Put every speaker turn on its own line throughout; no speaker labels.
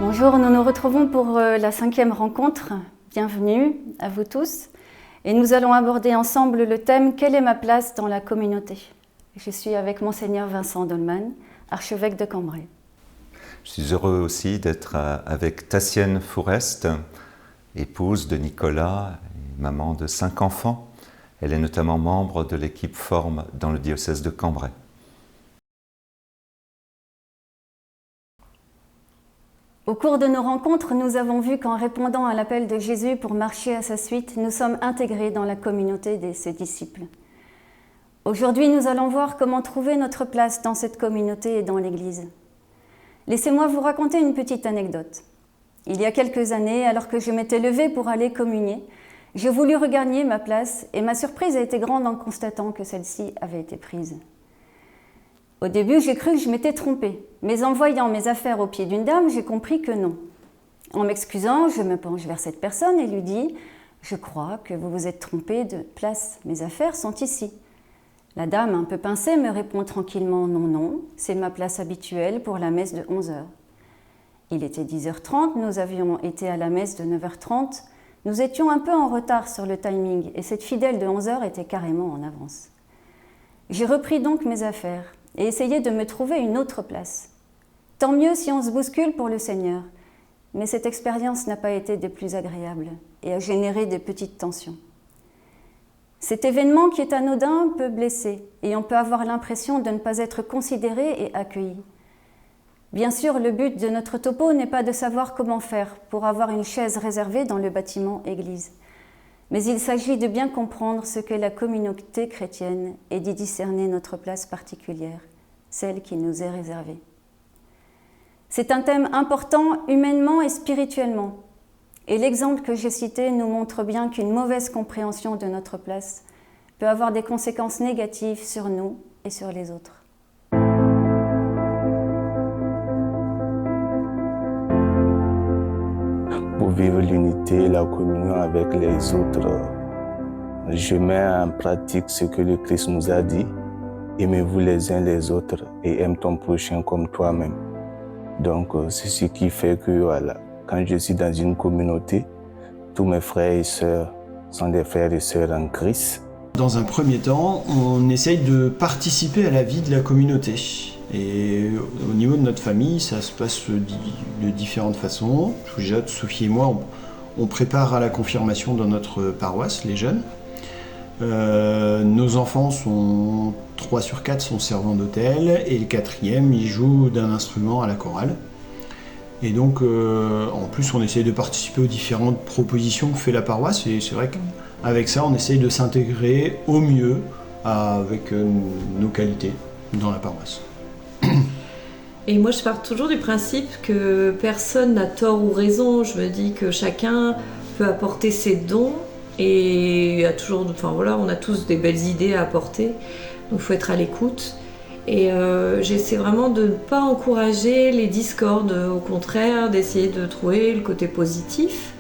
Bonjour, nous nous retrouvons pour la 5e rencontre. Bienvenue à vous tous. Et nous allons aborder ensemble le thème « Quelle est ma place dans la communauté ?» Je suis avec Monseigneur Vincent Dolman, archevêque de Cambrai.
Je suis heureux aussi d'être avec Tassienne Fourest, épouse de Nicolas et maman de 5 enfants. Elle est notamment membre de l'équipe Forme dans le diocèse de Cambrai.
Au cours de nos rencontres, nous avons vu qu'en répondant à l'appel de Jésus pour marcher à sa suite, nous sommes intégrés dans la communauté de ses disciples. Aujourd'hui, nous allons voir comment trouver notre place dans cette communauté et dans l'Église. Laissez-moi vous raconter une petite anecdote. Il y a quelques années, alors que je m'étais levée pour aller communier, j'ai voulu regagner ma place et ma surprise a été grande en constatant que celle-ci avait été prise. Au début, j'ai cru que je m'étais trompée, mais en voyant mes affaires au pied d'une dame, j'ai compris que non. En m'excusant, je me penche vers cette personne et lui dis « Je crois que vous vous êtes trompée de place, mes affaires sont ici ». La dame, un peu pincée, me répond tranquillement « Non, non, c'est ma place habituelle pour la messe de 11h ». Il était 10h30, nous avions été à la messe de 9h30. Nous étions un peu en retard sur le timing et cette fidèle de 11h était carrément en avance. J'ai repris donc mes affaires et essayé de me trouver une autre place. Tant mieux si on se bouscule pour le Seigneur, mais cette expérience n'a pas été des plus agréables et a généré des petites tensions. Cet événement qui est anodin peut blesser et on peut avoir l'impression de ne pas être considéré et accueilli. Bien sûr, le but de notre topo n'est pas de savoir comment faire pour avoir une chaise réservée dans le bâtiment église. Mais il s'agit de bien comprendre ce qu'est la communauté chrétienne et d'y discerner notre place particulière, celle qui nous est réservée. C'est un thème important humainement et spirituellement. Et l'exemple que j'ai cité nous montre bien qu'une mauvaise compréhension de notre place peut avoir des conséquences négatives sur nous et sur les autres.
Pour vivre l'unité et la communion avec les autres, je mets en pratique ce que le Christ nous a dit. Aimez-vous les uns les autres et aime ton prochain comme toi-même. Donc, c'est ce qui fait que voilà, quand je suis dans une communauté, tous mes frères et sœurs sont des frères et sœurs en Christ.
Dans un premier temps, on essaye de participer à la vie de la communauté. Et au niveau de notre famille, ça se passe de différentes façons. Déjà, Sophie et moi, on prépare à la confirmation dans notre paroisse, les jeunes. Nos enfants sont 3 sur 4 sont servants d'hôtel et le 4e, il joue d'un instrument à la chorale. Et donc, en plus, on essaye de participer aux différentes propositions que fait la paroisse. Et c'est vrai qu'avec ça, on essaye de s'intégrer au mieux avec nos qualités dans la paroisse.
Et moi, je pars toujours du principe que personne n'a tort ou raison. Je me dis que chacun peut apporter ses dons et on a tous des belles idées à apporter. Donc, il faut être à l'écoute. Et j'essaie vraiment de ne pas encourager les discordes, au contraire, d'essayer de trouver le côté positif,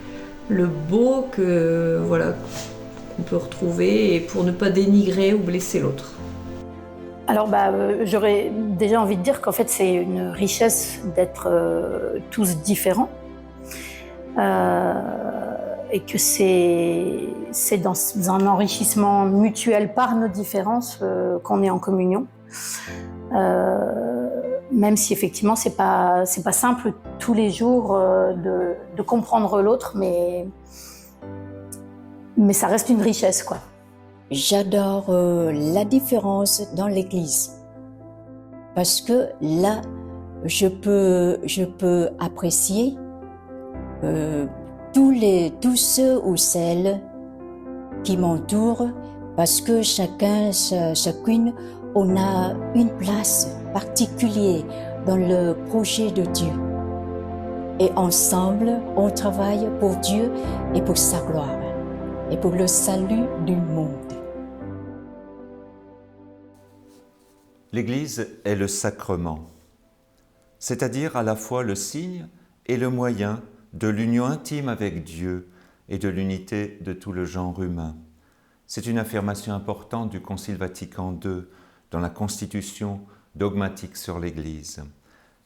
le beau qu'on peut retrouver, et pour ne pas dénigrer ou blesser l'autre.
Alors j'aurais déjà envie de dire qu'en fait c'est une richesse d'être tous différents et que c'est dans un enrichissement mutuel par nos différences qu'on est en communion. Même si effectivement c'est pas simple tous les jours de comprendre l'autre, mais ça reste une richesse, quoi.
J'adore la différence dans l'Église parce que là je peux apprécier tous ceux ou celles qui m'entourent parce que chacune on a une place particulière dans le projet de Dieu. Et ensemble, on travaille pour Dieu et pour sa gloire et pour le salut du monde.
L'Église est le sacrement, c'est-à-dire à la fois le signe et le moyen de l'union intime avec Dieu et de l'unité de tout le genre humain. C'est une affirmation importante du Concile Vatican II dans la constitution dogmatique sur l'Église.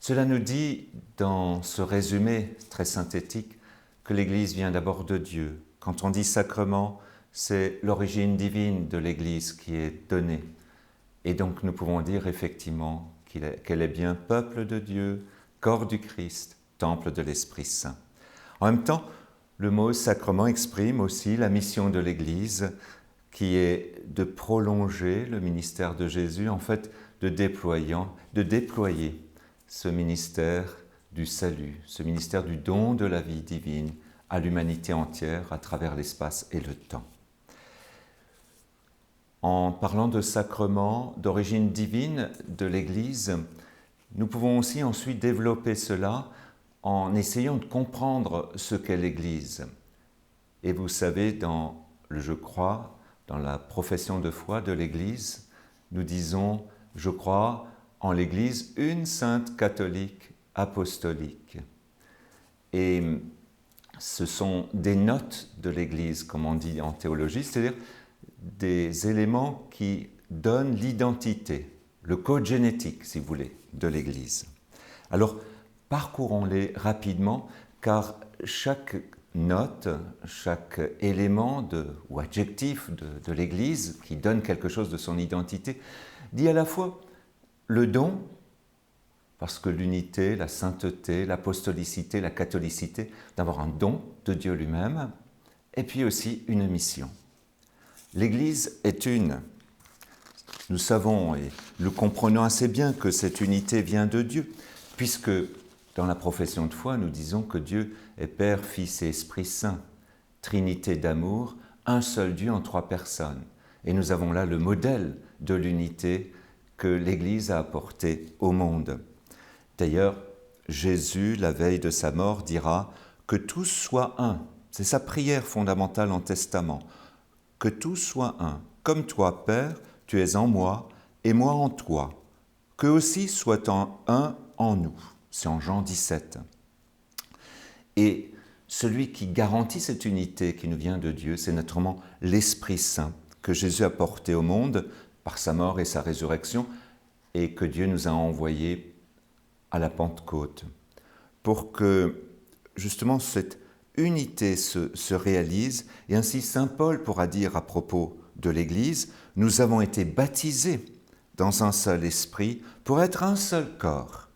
Cela nous dit, dans ce résumé très synthétique, que l'Église vient d'abord de Dieu. Quand on dit sacrement, c'est l'origine divine de l'Église qui est donnée. Et donc nous pouvons dire effectivement qu'elle est bien peuple de Dieu, corps du Christ, temple de l'Esprit Saint. En même temps, le mot sacrement exprime aussi la mission de l'Église qui est de prolonger le ministère de Jésus, en fait de déployer ce ministère du salut, ce ministère du don de la vie divine à l'humanité entière à travers l'espace et le temps. En parlant de sacrement, d'origine divine de l'Église, nous pouvons aussi ensuite développer cela en essayant de comprendre ce qu'est l'Église. Et vous savez, dans le « je crois », dans la profession de foi de l'Église, nous disons « je crois en l'Église une sainte catholique apostolique ». Et ce sont des notes de l'Église, comme on dit en théologie, c'est-à-dire des éléments qui donnent l'identité, le code génétique, si vous voulez, de l'Église. Alors, parcourons-les rapidement, car chaque note, chaque élément ou adjectif de l'Église qui donne quelque chose de son identité, dit à la fois le don, parce que l'unité, la sainteté, l'apostolicité, la catholicité, d'avoir un don de Dieu lui-même, et puis aussi une mission. L'Église est une. Nous savons et nous comprenons assez bien que cette unité vient de Dieu, puisque dans la profession de foi, nous disons que Dieu est Père, Fils et Esprit Saint, Trinité d'amour, un seul Dieu en 3 personnes. Et nous avons là le modèle de l'unité que l'Église a apporté au monde. D'ailleurs, Jésus, la veille de sa mort, dira « que tous soient un ». C'est sa prière fondamentale en testament. « Que tous soient un, comme toi, Père, tu es en moi, et moi en toi. Que aussi soit un en nous ». C'est en Jean 17. Et celui qui garantit cette unité qui nous vient de Dieu, c'est naturellement l'Esprit Saint que Jésus a porté au monde par sa mort et sa résurrection et que Dieu nous a envoyé à la Pentecôte pour que justement cette unité se réalise. Et ainsi Saint Paul pourra dire à propos de l'Église, nous avons été baptisés dans un seul esprit pour être un seul corps,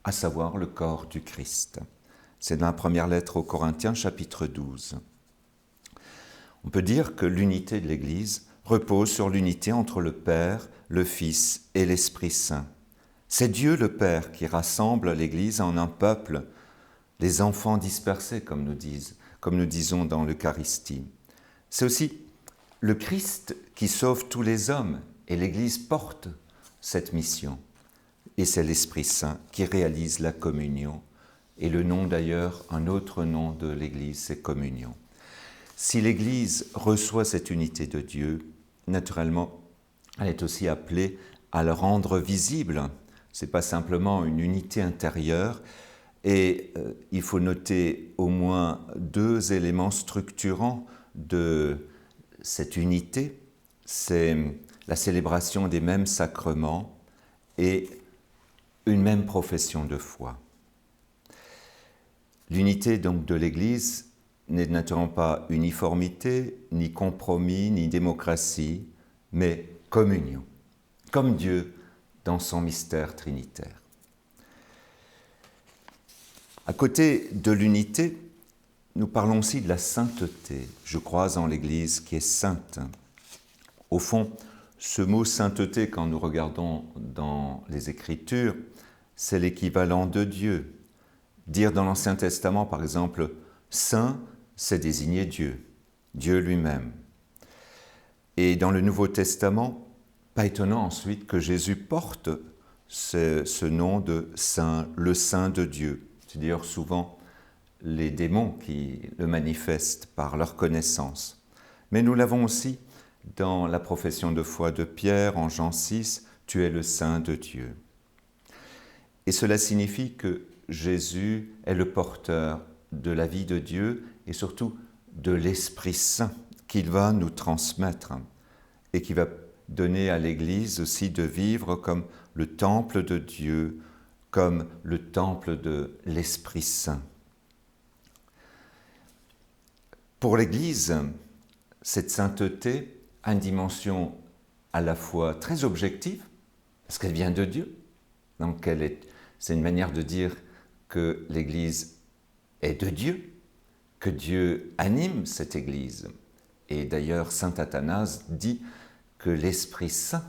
à savoir le corps du Christ. C'est dans la première lettre aux Corinthiens, chapitre 12. On peut dire que l'unité de l'Église repose sur l'unité entre le Père, le Fils et l'Esprit Saint. C'est Dieu le Père qui rassemble l'Église en un peuple, les enfants dispersés, comme nous disons dans l'Eucharistie. C'est aussi le Christ qui sauve tous les hommes, et l'Église porte cette mission. Et c'est l'Esprit Saint qui réalise la communion. Et le nom d'ailleurs, un autre nom de l'Église, c'est communion. Si l'Église reçoit cette unité de Dieu, naturellement, elle est aussi appelée à le rendre visible. Ce n'est pas simplement une unité intérieure. Et il faut noter au moins 2 éléments structurants de cette unité. C'est la célébration des mêmes sacrements et une même profession de foi. L'unité donc de l'Église n'est naturellement pas uniformité, ni compromis, ni démocratie, mais communion, comme Dieu dans son mystère trinitaire. À côté de l'unité, nous parlons aussi de la sainteté. Je crois en l'Église qui est sainte. Au fond, ce mot sainteté, quand nous regardons dans les Écritures, c'est l'équivalent de Dieu. Dire dans l'Ancien Testament, par exemple, « saint », c'est désigner Dieu, Dieu lui-même. Et dans le Nouveau Testament, pas étonnant ensuite que Jésus porte ce nom de saint, le saint de Dieu. C'est d'ailleurs souvent les démons qui le manifestent par leur connaissance. Mais nous l'avons aussi dans la profession de foi de Pierre en Jean 6, « Tu es le saint de Dieu ». Et cela signifie que Jésus est le porteur de la vie de Dieu et surtout de l'Esprit Saint qu'il va nous transmettre et qui va donner à l'Église aussi de vivre comme le temple de Dieu comme le temple de l'Esprit Saint. Pour l'Église, cette sainteté a une dimension à la fois très objective, parce qu'elle vient de Dieu. Donc c'est une manière de dire que l'Église est de Dieu, que Dieu anime cette Église. Et d'ailleurs, saint Athanase dit que l'Esprit Saint,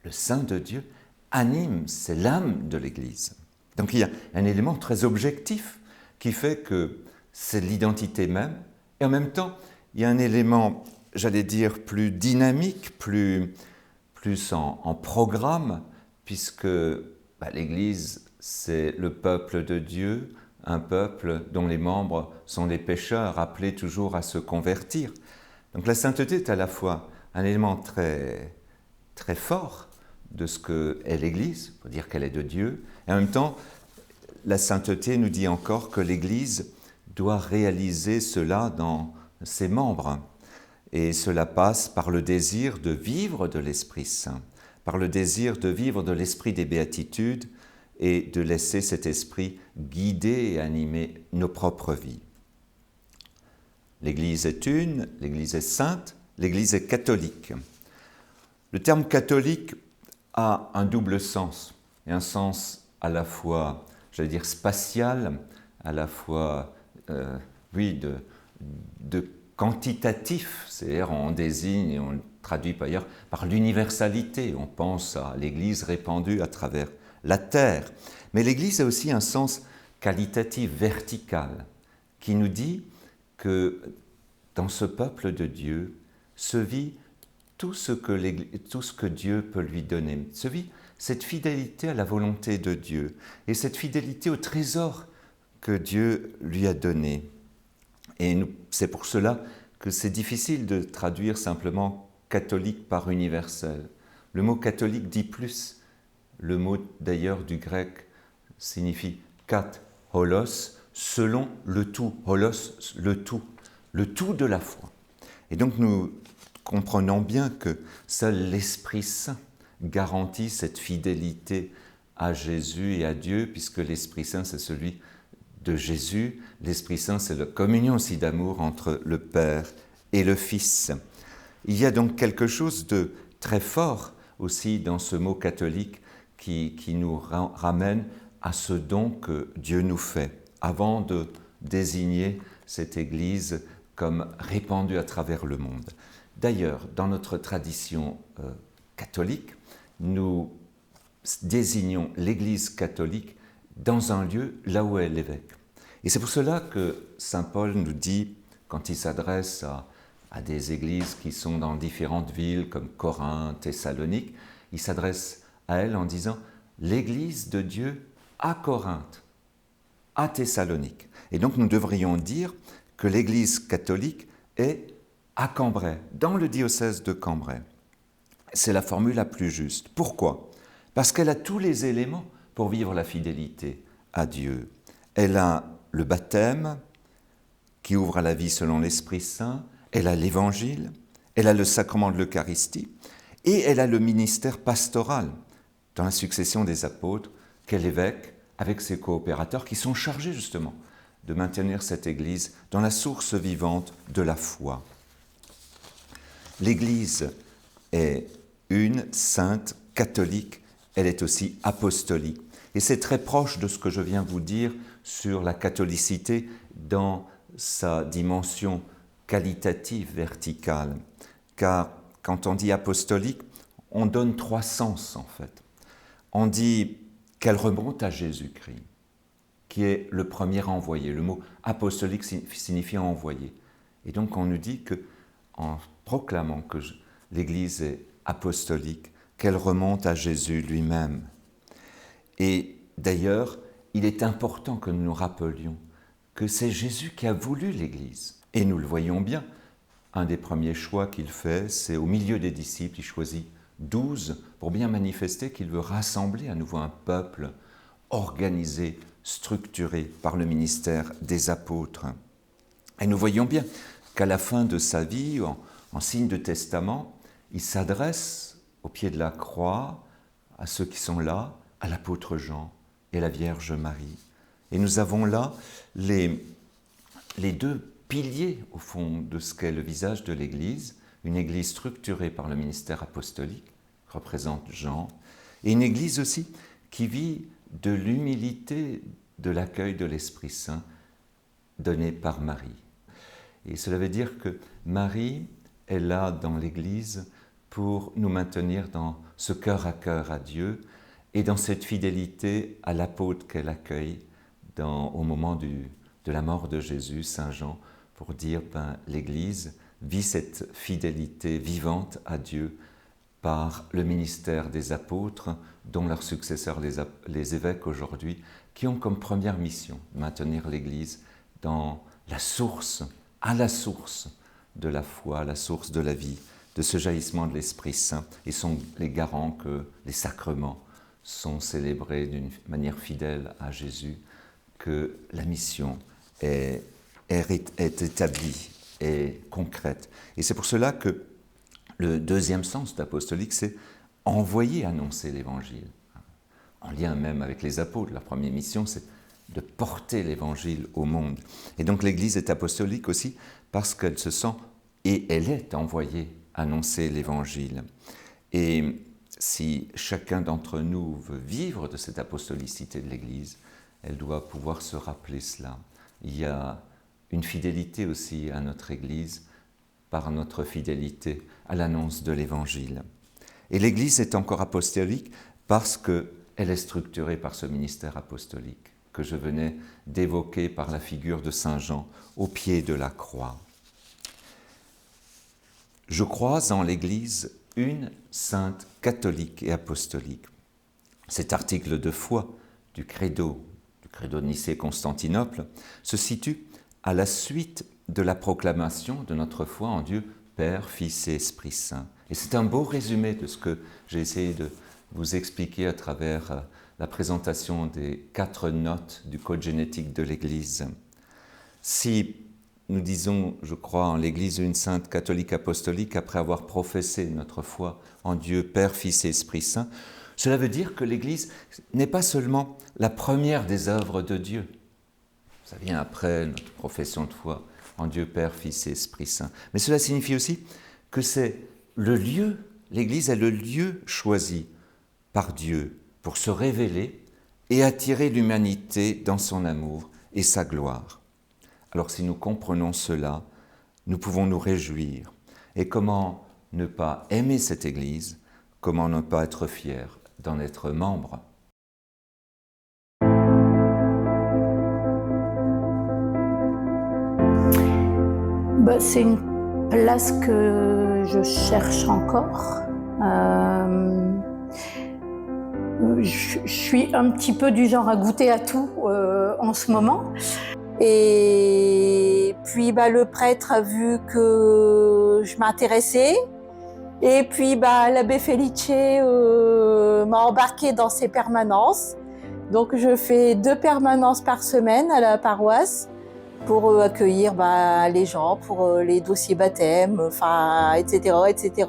le Saint de Dieu, anime, c'est l'âme de l'Église. Donc il y a un élément très objectif qui fait que c'est l'identité même, et en même temps, il y a un élément, j'allais dire, plus dynamique, plus en programme, puisque l'Église, c'est le peuple de Dieu, un peuple dont les membres sont des pécheurs, appelés toujours à se convertir. Donc la sainteté est à la fois un élément très, très fort de ce qu'est l'Église, pour dire qu'elle est de Dieu, et en même temps, la sainteté nous dit encore que l'Église doit réaliser cela dans ses membres. Et cela passe par le désir de vivre de l'Esprit Saint, par le désir de vivre de l'Esprit des Béatitudes et de laisser cet Esprit guider et animer nos propres vies. L'Église est une, l'Église est sainte, l'Église est catholique. Le terme catholique a un double sens, et un sens à la fois, j'allais dire, spatial, à la fois, de quantitatif, c'est-à-dire on désigne et on traduit par ailleurs par l'universalité, on pense à l'Église répandue à travers la terre. Mais l'Église a aussi un sens qualitatif, vertical, qui nous dit que dans ce peuple de Dieu se vit tout ce que Dieu peut lui donner, se vit cette fidélité à la volonté de Dieu et cette fidélité au trésor que Dieu lui a donné. Et c'est pour cela que c'est difficile de traduire simplement catholique par universel. Le mot catholique dit plus. Le mot d'ailleurs du grec signifie kat, holos, selon le tout. Holos, le tout de la foi. Et donc nous comprenons bien que seul l'Esprit Saint garantit cette fidélité à Jésus et à Dieu, puisque l'Esprit Saint c'est celui de Jésus. L'Esprit Saint, c'est la communion aussi d'amour entre le Père et le Fils. Il y a donc quelque chose de très fort aussi dans ce mot catholique qui nous ramène à ce don que Dieu nous fait, avant de désigner cette Église comme répandue à travers le monde. D'ailleurs, dans notre tradition catholique, nous désignons l'Église catholique dans un lieu là où est l'évêque. Et c'est pour cela que saint Paul nous dit, quand il s'adresse à des églises qui sont dans différentes villes comme Corinthe, Thessalonique, il s'adresse à elles en disant « l'Église de Dieu à Corinthe, à Thessalonique ». Et donc nous devrions dire que l'Église catholique est à Cambrai, dans le diocèse de Cambrai. C'est la formule la plus juste. Pourquoi ? Parce qu'elle a tous les éléments pour vivre la fidélité à Dieu. Elle a le baptême qui ouvre à la vie selon l'Esprit Saint, elle a l'Évangile, elle a le sacrement de l'Eucharistie et elle a le ministère pastoral dans la succession des apôtres qu'est l'évêque avec ses coopérateurs qui sont chargés justement de maintenir cette Église dans la source vivante de la foi. L'Église est une, sainte, catholique, elle est aussi apostolique. Et c'est très proche de ce que je viens vous dire sur la catholicité dans sa dimension qualitative, verticale. Car quand on dit apostolique, on donne trois sens en fait. On dit qu'elle remonte à Jésus-Christ, qui est le premier envoyé. Le mot apostolique signifie envoyé. Et donc on nous dit que, en proclamant que l'Église est apostolique, qu'elle remonte à Jésus lui-même. Et d'ailleurs, il est important que nous nous rappelions que c'est Jésus qui a voulu l'Église. Et nous le voyons bien. Un des premiers choix qu'il fait, c'est au milieu des disciples, il choisit 12 pour bien manifester qu'il veut rassembler à nouveau un peuple organisé, structuré par le ministère des apôtres. Et nous voyons bien qu'à la fin de sa vie, en signe de testament, il s'adresse au pied de la croix à ceux qui sont là, à l'apôtre Jean, et la Vierge Marie. Et nous avons là les deux piliers, au fond, de ce qu'est le visage de l'Église, une Église structurée par le ministère apostolique, représente Jean, et une Église aussi qui vit de l'humilité de l'accueil de l'Esprit Saint donné par Marie. Et cela veut dire que Marie est là dans l'Église pour nous maintenir dans ce cœur à Dieu et dans cette fidélité à l'apôtre qu'elle accueille au moment de la mort de Jésus, Saint Jean, pour dire l'Église vit cette fidélité vivante à Dieu par le ministère des apôtres, dont leurs successeurs, les évêques aujourd'hui, qui ont comme première mission de maintenir l'Église dans à la source de la foi, à la source de la vie, de ce jaillissement de l'Esprit Saint, et sont les garants que les sacrements sont célébrés d'une manière fidèle à Jésus, que la mission est établie et concrète. Et c'est pour cela que le deuxième sens d'apostolique, c'est envoyer annoncer l'Évangile. En lien même avec les apôtres, la première mission, c'est de porter l'Évangile au monde. Et donc l'Église est apostolique aussi parce qu'elle se sent, et elle est envoyée annoncer l'Évangile. Et si chacun d'entre nous veut vivre de cette apostolicité de l'Église, elle doit pouvoir se rappeler cela. Il y a une fidélité aussi à notre Église par notre fidélité à l'annonce de l'Évangile. Et l'Église est encore apostolique parce qu'elle est structurée par ce ministère apostolique que je venais d'évoquer par la figure de Saint Jean au pied de la croix. Je crois en l'Église une sainte catholique et apostolique. Cet article de foi du credo de Nicée-Constantinople, se situe à la suite de la proclamation de notre foi en Dieu, Père, Fils et Esprit Saint. Et c'est un beau résumé de ce que j'ai essayé de vous expliquer à travers la présentation des 4 notes du code génétique de l'Église. Si nous disons, je crois, en l'Église une sainte catholique apostolique, après avoir professé notre foi en Dieu, Père, Fils et Esprit Saint, cela veut dire que l'Église n'est pas seulement la première des œuvres de Dieu. Ça vient après notre profession de foi en Dieu, Père, Fils et Esprit Saint. Mais cela signifie aussi que c'est le lieu, l'Église est le lieu choisi par Dieu pour se révéler et attirer l'humanité dans son amour et sa gloire. Alors si nous comprenons cela, nous pouvons nous réjouir. Et comment ne pas aimer cette Église? Comment ne pas être fier d'en être membre?
C'est une place que je cherche encore. Je suis un petit peu du genre à goûter à tout en ce moment. Et puis le prêtre a vu que je m'intéressais. Et puis l'abbé Felice m'a embarquée dans ses permanences. Donc je fais 2 permanences par semaine à la paroisse pour accueillir les gens, pour les dossiers baptême, etc., etc.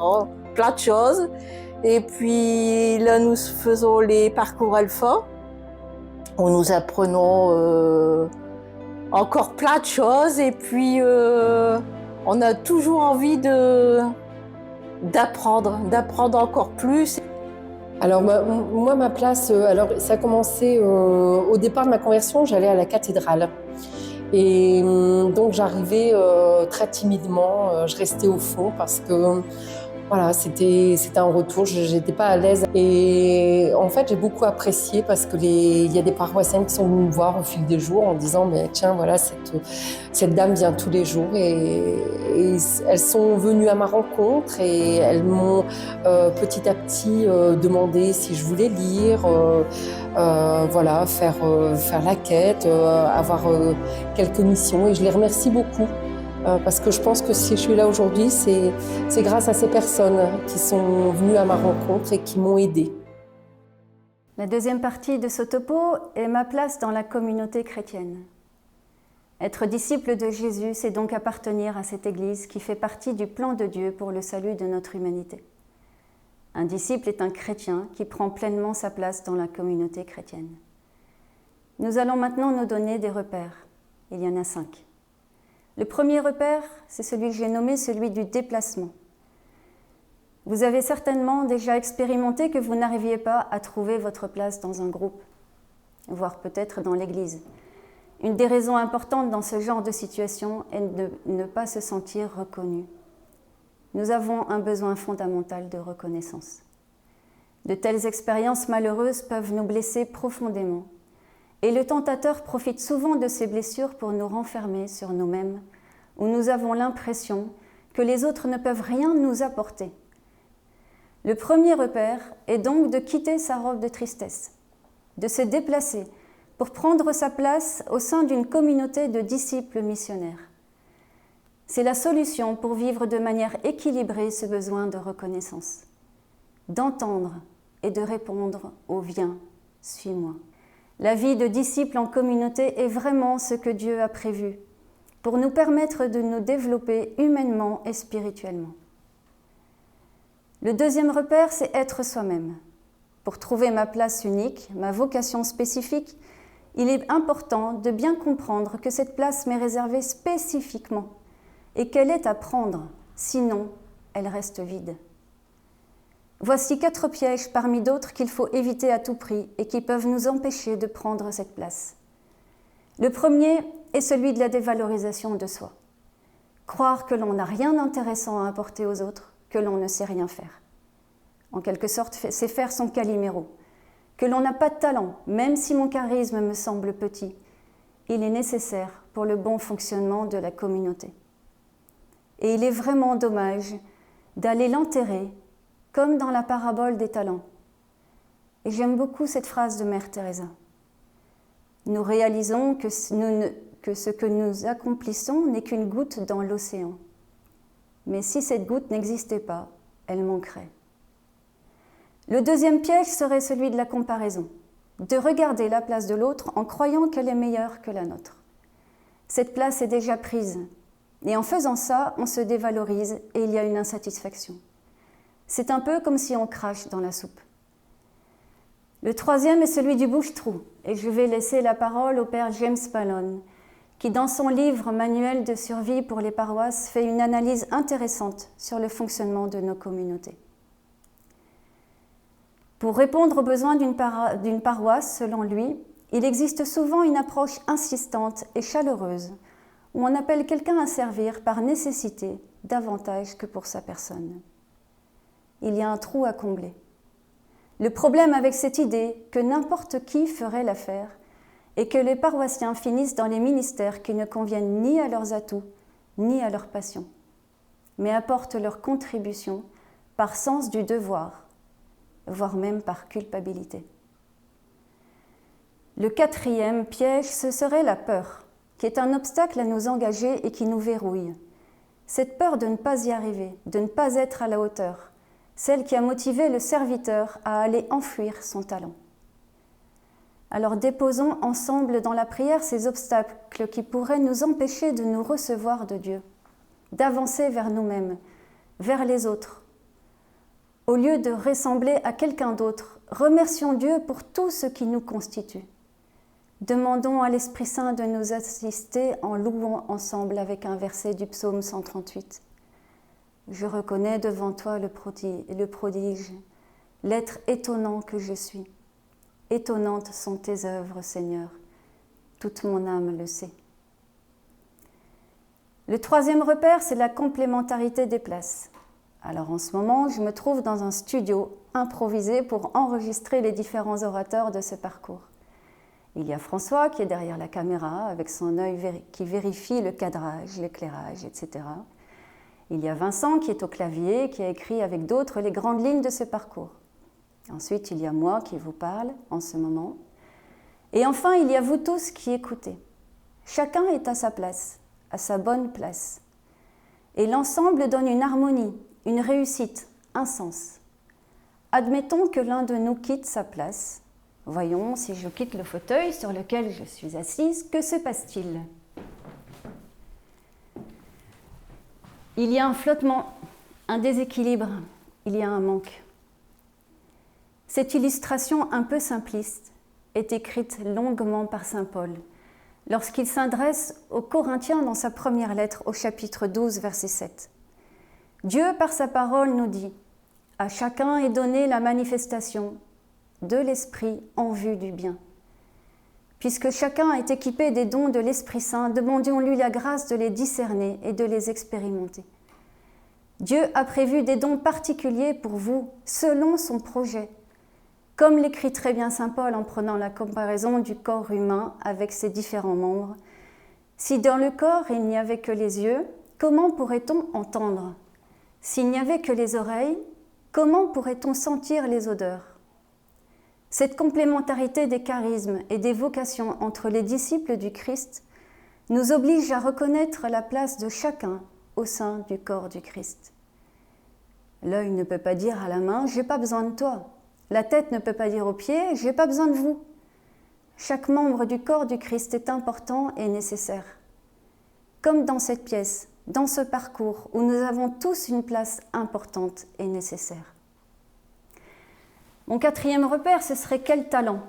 Plein de choses. Et puis là, nous faisons les parcours alpha, où nous apprenons encore plein de choses. Et puis, on a toujours envie d'apprendre encore plus.
Alors moi, ma place, ça a commencé au départ de ma conversion, j'allais à la cathédrale. Et donc j'arrivais très timidement, je restais au fond parce que voilà, c'était un retour, j'étais pas à l'aise. Et en fait, j'ai beaucoup apprécié parce que il y a des paroissiennes qui sont venues me voir au fil des jours en disant mais tiens, voilà, cette dame vient tous les jours et elles sont venues à ma rencontre et elles m'ont petit à petit demandé si je voulais lire, voilà, faire la quête, avoir quelques missions et je les remercie beaucoup. Parce que je pense que si je suis là aujourd'hui, c'est grâce à ces personnes qui sont venues à ma rencontre et qui m'ont aidée.
La deuxième partie de ce topo est ma place dans la communauté chrétienne. Être disciple de Jésus, c'est donc appartenir à cette Église qui fait partie du plan de Dieu pour le salut de notre humanité. Un disciple est un chrétien qui prend pleinement sa place dans la communauté chrétienne. Nous allons maintenant nous donner des repères. Il y en a 5. Le premier repère, c'est celui que j'ai nommé celui du déplacement. Vous avez certainement déjà expérimenté que vous n'arriviez pas à trouver votre place dans un groupe, voire peut-être dans l'église. Une des raisons importantes dans ce genre de situation est de ne pas se sentir reconnu. Nous avons un besoin fondamental de reconnaissance. De telles expériences malheureuses peuvent nous blesser profondément. Et le tentateur profite souvent de ces blessures pour nous renfermer sur nous-mêmes, où nous avons l'impression que les autres ne peuvent rien nous apporter. Le premier repère est donc de quitter sa robe de tristesse, de se déplacer pour prendre sa place au sein d'une communauté de disciples missionnaires. C'est la solution pour vivre de manière équilibrée ce besoin de reconnaissance, d'entendre et de répondre au « viens, suis-moi ». La vie de disciples en communauté est vraiment ce que Dieu a prévu pour nous permettre de nous développer humainement et spirituellement. Le deuxième repère, c'est être soi-même. Pour trouver ma place unique, ma vocation spécifique, il est important de bien comprendre que cette place m'est réservée spécifiquement et qu'elle est à prendre, sinon elle reste vide. Voici 4 pièges parmi d'autres qu'il faut éviter à tout prix et qui peuvent nous empêcher de prendre cette place. Le premier est celui de la dévalorisation de soi. Croire que l'on n'a rien d'intéressant à apporter aux autres, que l'on ne sait rien faire. En quelque sorte, c'est faire son Calimero. Que l'on n'a pas de talent, même si mon charisme me semble petit. Il est nécessaire pour le bon fonctionnement de la communauté. Et il est vraiment dommage d'aller l'enterrer comme dans la parabole des talents. Et j'aime beaucoup cette phrase de Mère Teresa. Nous réalisons que ce que nous accomplissons n'est qu'une goutte dans l'océan. Mais si cette goutte n'existait pas, elle manquerait. Le deuxième piège serait celui de la comparaison, de regarder la place de l'autre en croyant qu'elle est meilleure que la nôtre. Cette place est déjà prise, et en faisant ça, on se dévalorise et il y a une insatisfaction. C'est un peu comme si on crache dans la soupe. Le troisième est celui du bouche-trou, et je vais laisser la parole au père James Ballon, qui dans son livre « Manuel de survie pour les paroisses » fait une analyse intéressante sur le fonctionnement de nos communautés. Pour répondre aux besoins d'une paroisse, selon lui, il existe souvent une approche insistante et chaleureuse, où on appelle quelqu'un à servir par nécessité davantage que pour sa personne. Il y a un trou à combler. Le problème avec cette idée que n'importe qui ferait l'affaire est que les paroissiens finissent dans les ministères qui ne conviennent ni à leurs atouts, ni à leurs passions, mais apportent leur contribution par sens du devoir, voire même par culpabilité. Le quatrième piège, ce serait la peur, qui est un obstacle à nous engager et qui nous verrouille. Cette peur de ne pas y arriver, de ne pas être à la hauteur, celle qui a motivé le serviteur à aller enfouir son talent. Alors déposons ensemble dans la prière ces obstacles qui pourraient nous empêcher de nous recevoir de Dieu, d'avancer vers nous-mêmes, vers les autres. Au lieu de ressembler à quelqu'un d'autre, remercions Dieu pour tout ce qui nous constitue. Demandons à l'Esprit Saint de nous assister en louant ensemble avec un verset du psaume 138. Je reconnais devant toi le prodige, l'être étonnant que je suis. Étonnantes sont tes œuvres, Seigneur. Toute mon âme le sait. Le troisième repère, c'est la complémentarité des places. Alors en ce moment, je me trouve dans un studio improvisé pour enregistrer les différents orateurs de ce parcours. Il y a François qui est derrière la caméra avec son œil qui vérifie le cadrage, l'éclairage, etc. Il y a Vincent qui est au clavier, qui a écrit avec d'autres les grandes lignes de ce parcours. Ensuite, il y a moi qui vous parle en ce moment. Et enfin, il y a vous tous qui écoutez. Chacun est à sa place, à sa bonne place. Et l'ensemble donne une harmonie, une réussite, un sens. Admettons que l'un de nous quitte sa place. Voyons, si je quitte le fauteuil sur lequel je suis assise, que se passe-t-il ? Il y a un flottement, un déséquilibre, il y a un manque. Cette illustration un peu simpliste est écrite longuement par saint Paul lorsqu'il s'adresse aux Corinthiens dans sa première lettre au chapitre 12, verset 7. Dieu, par sa parole, nous dit « À chacun est donnée la manifestation de l'Esprit en vue du bien. Puisque chacun est équipé des dons de l'Esprit Saint, demandions-lui la grâce de les discerner et de les expérimenter. Dieu a prévu des dons particuliers pour vous, selon son projet. Comme l'écrit très bien saint Paul en prenant la comparaison du corps humain avec ses différents membres, « Si dans le corps il n'y avait que les yeux, comment pourrait-on entendre ? S'il n'y avait que les oreilles, comment pourrait-on sentir les odeurs ?» Cette complémentarité des charismes et des vocations entre les disciples du Christ nous oblige à reconnaître la place de chacun au sein du corps du Christ. L'œil ne peut pas dire à la main « j'ai pas besoin de toi ». La tête ne peut pas dire aux pieds « j'ai pas besoin de vous ». Chaque membre du corps du Christ est important et nécessaire. Comme dans cette pièce, dans ce parcours où nous avons tous une place importante et nécessaire. Mon quatrième repère, ce serait quel talent.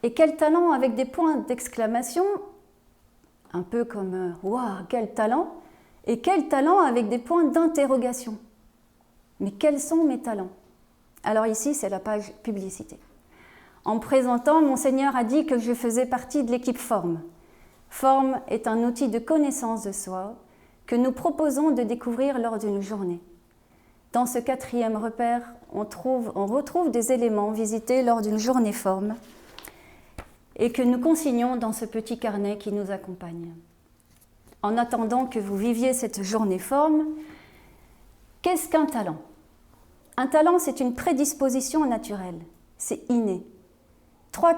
Et quel talent avec des points d'exclamation, un peu comme « waouh, quel talent !» et quel talent avec des points d'interrogation. Mais quels sont mes talents ? Alors ici, c'est la page publicité. En me présentant, Monseigneur a dit que je faisais partie de l'équipe Forme. Forme est un outil de connaissance de soi que nous proposons de découvrir lors d'une journée. Dans ce quatrième repère, on retrouve des éléments visités lors d'une journée Forme et que nous consignons dans ce petit carnet qui nous accompagne. En attendant que vous viviez cette journée Forme, qu'est-ce qu'un talent ? Un talent, c'est une prédisposition naturelle, c'est inné. Trois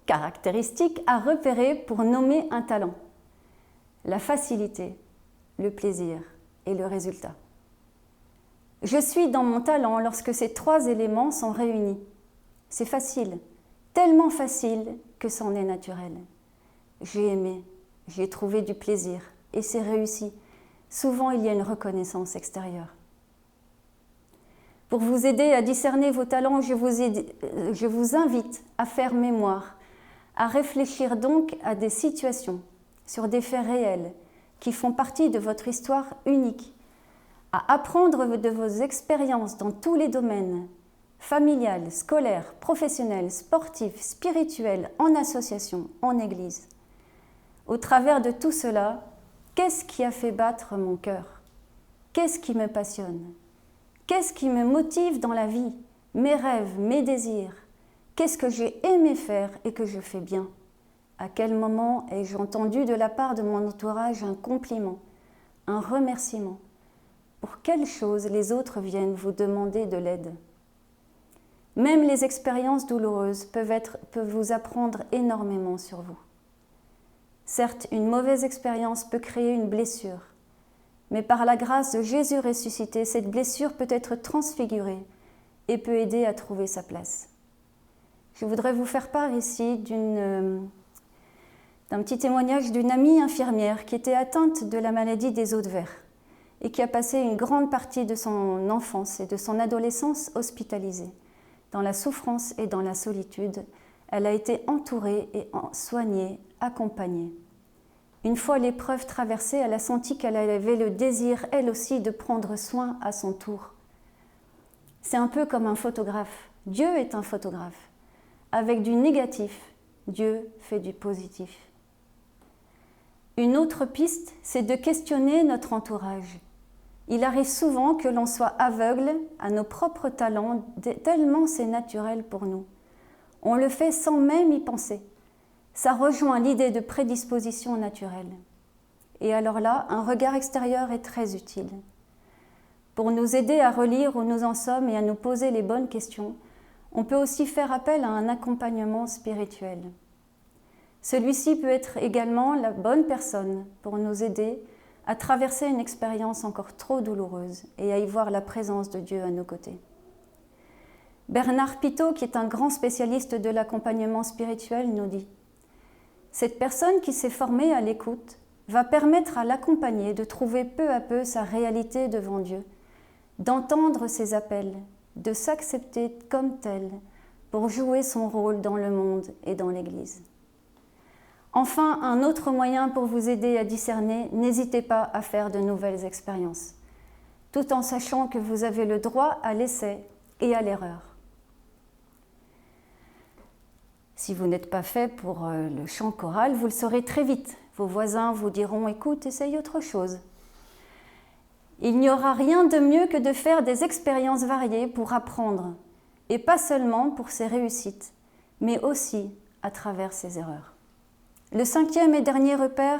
caractéristiques à repérer pour nommer un talent. La facilité, le plaisir et le résultat. Je suis dans mon talent lorsque ces trois éléments sont réunis. C'est facile, tellement facile que c'en est naturel. J'ai aimé, j'ai trouvé du plaisir et c'est réussi. Souvent, il y a une reconnaissance extérieure. Pour vous aider à discerner vos talents, je vous invite à faire mémoire, à réfléchir donc à des situations, sur des faits réels, qui font partie de votre histoire unique, à apprendre de vos expériences dans tous les domaines, familial, scolaire, professionnel, sportif, spirituel, en association, en église. Au travers de tout cela, qu'est-ce qui a fait battre mon cœur ? Qu'est-ce qui me passionne ? Qu'est-ce qui me motive dans la vie ? Mes rêves, mes désirs ? Qu'est-ce que j'ai aimé faire et que je fais bien ? À quel moment ai-je entendu de la part de mon entourage un compliment, un remerciement ? Pour quelles choses les autres viennent vous demander de l'aide ? Même les expériences douloureuses peuvent vous apprendre énormément sur vous. Certes, une mauvaise expérience peut créer une blessure, mais par la grâce de Jésus ressuscité, cette blessure peut être transfigurée et peut aider à trouver sa place. Je voudrais vous faire part ici d'un petit témoignage d'une amie infirmière qui était atteinte de la maladie des os de verre et qui a passé une grande partie de son enfance et de son adolescence hospitalisée. Dans la souffrance et dans la solitude, elle a été entourée et soignée, accompagnée. Une fois l'épreuve traversée, elle a senti qu'elle avait le désir, elle aussi, de prendre soin à son tour. C'est un peu comme un photographe. Dieu est un photographe. Avec du négatif, Dieu fait du positif. Une autre piste, c'est de questionner notre entourage. Il arrive souvent que l'on soit aveugle à nos propres talents, tellement c'est naturel pour nous. On le fait sans même y penser. Ça rejoint l'idée de prédisposition naturelle. Et alors là, un regard extérieur est très utile. Pour nous aider à relire où nous en sommes et à nous poser les bonnes questions, on peut aussi faire appel à un accompagnement spirituel. Celui-ci peut être également la bonne personne pour nous aider à traverser une expérience encore trop douloureuse et à y voir la présence de Dieu à nos côtés. Bernard Pitot, qui est un grand spécialiste de l'accompagnement spirituel, nous dit « Cette personne qui s'est formée à l'écoute va permettre à l'accompagner de trouver peu à peu sa réalité devant Dieu, d'entendre ses appels, de s'accepter comme tel, pour jouer son rôle dans le monde et dans l'Église. Enfin, un autre moyen pour vous aider à discerner, n'hésitez pas à faire de nouvelles expériences, tout en sachant que vous avez le droit à l'essai et à l'erreur. Si vous n'êtes pas fait pour le chant choral, vous le saurez très vite. Vos voisins vous diront « écoute, essaye autre chose ». Il n'y aura rien de mieux que de faire des expériences variées pour apprendre, et pas seulement pour ses réussites, mais aussi à travers ses erreurs. Le 5e et dernier repère,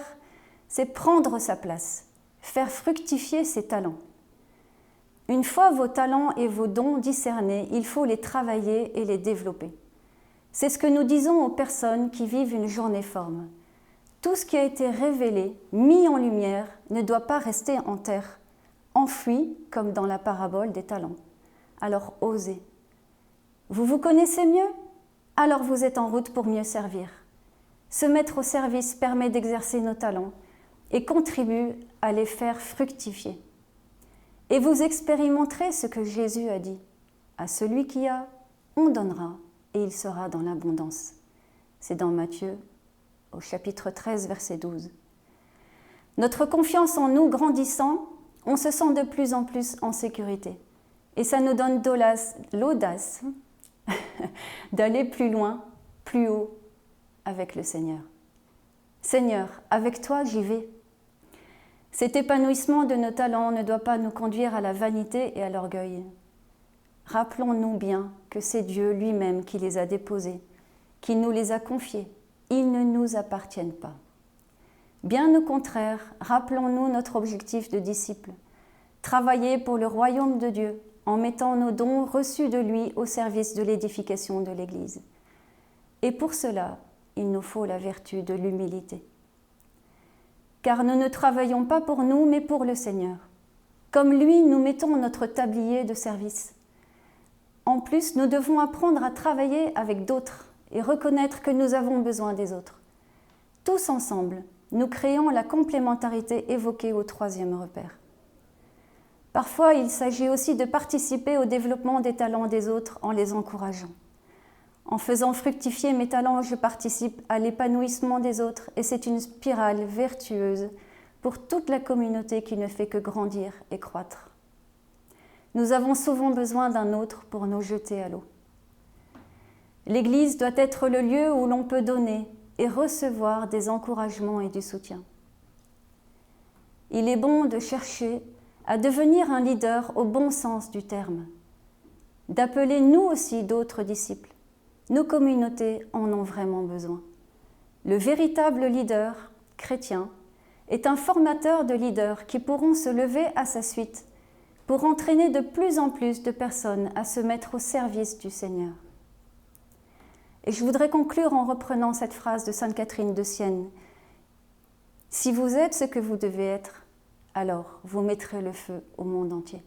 c'est prendre sa place, faire fructifier ses talents. Une fois vos talents et vos dons discernés, il faut les travailler et les développer. C'est ce que nous disons aux personnes qui vivent une journée forme. Tout ce qui a été révélé, mis en lumière, ne doit pas rester en terre, enfoui comme dans la parabole des talents. Alors osez. Vous vous connaissez mieux? Alors vous êtes en route pour mieux servir. Se mettre au service permet d'exercer nos talents et contribue à les faire fructifier. Et vous expérimenterez ce que Jésus a dit. À celui qui a, on donnera et il sera dans l'abondance. C'est dans Matthieu, au chapitre 13, verset 12. Notre confiance en nous grandissant, on se sent de plus en plus en sécurité. Et ça nous donne l'audace d'aller plus loin, plus haut avec le Seigneur. Seigneur, avec toi, j'y vais. Cet épanouissement de nos talents ne doit pas nous conduire à la vanité et à l'orgueil. Rappelons-nous bien que c'est Dieu lui-même qui les a déposés, qui nous les a confiés. Ils ne nous appartiennent pas. Bien au contraire, rappelons-nous notre objectif de disciple. Travailler pour le royaume de Dieu en mettant nos dons reçus de lui au service de l'édification de l'Église. Et pour cela, il nous faut la vertu de l'humilité. Car nous ne travaillons pas pour nous, mais pour le Seigneur. Comme lui, nous mettons notre tablier de service. En plus, nous devons apprendre à travailler avec d'autres et reconnaître que nous avons besoin des autres. Tous ensemble, nous créons la complémentarité évoquée au 3e repère. Parfois, il s'agit aussi de participer au développement des talents des autres en les encourageant. En faisant fructifier mes talents, je participe à l'épanouissement des autres et c'est une spirale vertueuse pour toute la communauté qui ne fait que grandir et croître. Nous avons souvent besoin d'un autre pour nous jeter à l'eau. L'Église doit être le lieu où l'on peut donner et recevoir des encouragements et du soutien. Il est bon de chercher à devenir un leader au bon sens du terme, d'appeler nous aussi d'autres disciples. Nos communautés en ont vraiment besoin. Le véritable leader chrétien est un formateur de leaders qui pourront se lever à sa suite pour entraîner de plus en plus de personnes à se mettre au service du Seigneur. Et je voudrais conclure en reprenant cette phrase de Sainte Catherine de Sienne. « Si vous êtes ce que vous devez être, alors vous mettrez le feu au monde entier. »